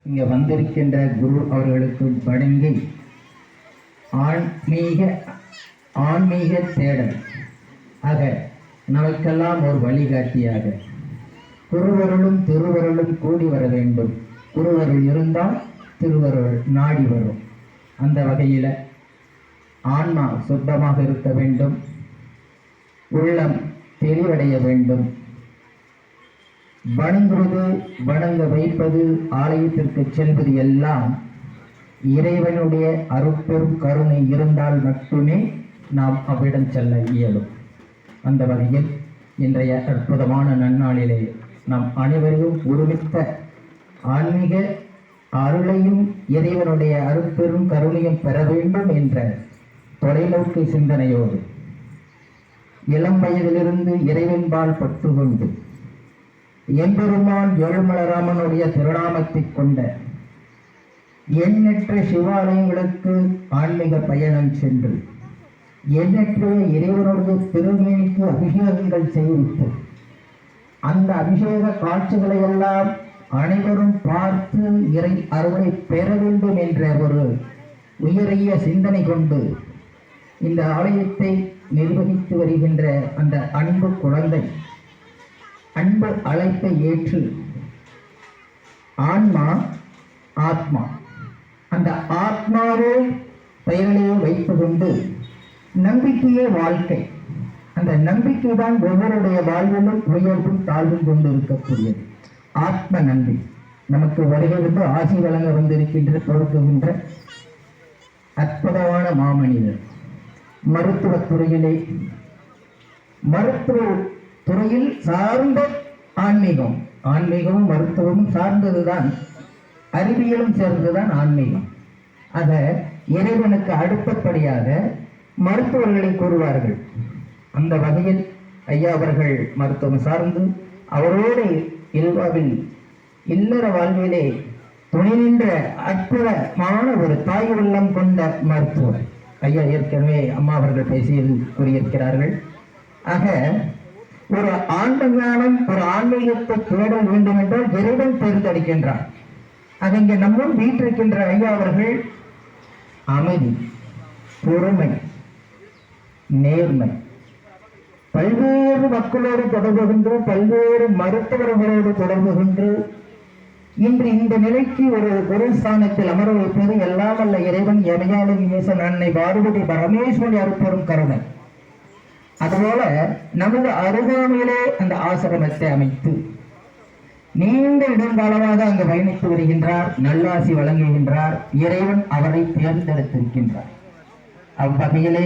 இங்கே வந்திருக்கின்ற குரு அவர்களுக்கு வணங்கி ஆன்மீக தேடல் ஆக நமக்கெல்லாம் ஒரு வழிகாட்டியாக குருவருளும் திருவருளும் கூடி வர வேண்டும். குருவருள் இருந்தால் திருவருள் நாடி வரும். அந்த வகையில் ஆன்மா சுத்தமாக இருக்க வேண்டும், உள்ளம் தெளிவடைய வேண்டும். வணங்குவது, வணங்க வைப்பது, ஆலயத்திற்கு செல்வது எல்லாம் இறைவனுடைய அருட்பெரும் கருணை இருந்தால் மட்டுமே நாம் அவ்விடம் செல்ல இயலும். அந்த வகையில் இன்றைய அற்புதமான நன்னாளிலே நாம் அனைவரையும் ஒருமித்த ஆன்மீக அருளையும் இறைவனுடைய அருட்பெரும் கருணையும் பெற வேண்டும் என்ற தொலைநோக்கு சிந்தனையோடு இளம் வயதிலிருந்து இறைவன்பால் பற்று கொண்டு எம்பெருமான் ஏழுமலராமனுடைய திருநாமத்தை கொண்ட எண்ணற்ற சிவாலயங்களுக்கு ஆன்மீக பயணம் சென்று எண்ணற்ற இறைவனுடைய திருமேனிக்கு அபிஷேகங்கள் செய்வித்து அந்த அபிஷேக காட்சிகளை எல்லாம் அனைவரும் பார்த்து இறை அருளை பெற வேண்டும் என்ற ஒரு உயரிய சிந்தனை கொண்டு இந்த ஆலயத்தை நிர்வகித்து வருகின்ற அந்த அன்பு குழந்தை அன்பு அழைப்பை ஏற்று ஆன்மா ஆத்மா அந்த ஆத்மாவே பெயரையே வைத்து கொண்டு நம்பிக்கையே வாழ்க்கை. அந்த நம்பிக்கை தான் ஒவ்வொருடைய வாழ்விலும் உயர்வும் தாழ்வும் கொண்டு இருக்கக்கூடியது. ஆத்ம நம்பி நமக்கு வருகிறது ஆசி வழங்க வந்திருக்கின்ற பொறுக்குகின்ற அற்புதமான மாமனிதர். மருத்துவ துறையில் சார்ந்த ஆன்மீகமும் மருத்துவமும் சார்ந்ததுதான், அறிவியலும் சேர்ந்ததுதான் ஆன்மீகம். ஆக இறைவனுக்கு அடுத்தபடியாக மருத்துவர்களை கூறுவார்கள். அந்த வகையில் ஐயா அவர்கள் மருத்துவம் சார்ந்து அவரோடு இல்வாவில் இல்லற வாழ்விலே துணை நின்ற அற்புதமான ஒரு தாய் உள்ளம் கொண்ட மருத்துவர் ஐயா. ஏற்கனவே அம்மா அவர்கள் பேசியில் கூறியிருக்கிறார்கள். ஆக ஒரு ஆன்ம ஞானம், ஒரு ஆன்மீகத்தை தேட வேண்டும் என்றால் இறைவன் தேர்ந்தெடுக்கின்றார். ஆக இங்கே நம்மும் வீட்டிருக்கின்ற ஐயா அவர்கள் அமைதி, பொறுமை, நேர்மை, பல்வேறு மக்களோடு தொடர்பு கொண்டு பல்வேறு மருத்துவர்களோடு தொடர்பு கொண்டு இன்று இந்த நிலைக்கு ஒரு குருஸ்தானத்தில் அமர வைப்பது எல்லாம் அல்ல இறைவன் எமையாலும் ஈசன் அன்னை பார்வதி பரமேஸ்வரி அருட்பெரும் கருணை. அதுபோல நமது அருகாமையிலே அந்த ஆசிரமத்தை அமைத்து நீண்ட இடங்காலமாக அங்கு பயணித்து வருகின்றார். நல்லாசி வழங்குகின்றார். இறைவன் அவரை தேர்ந்தெடுத்திருக்கின்றார். அவ்வகையிலே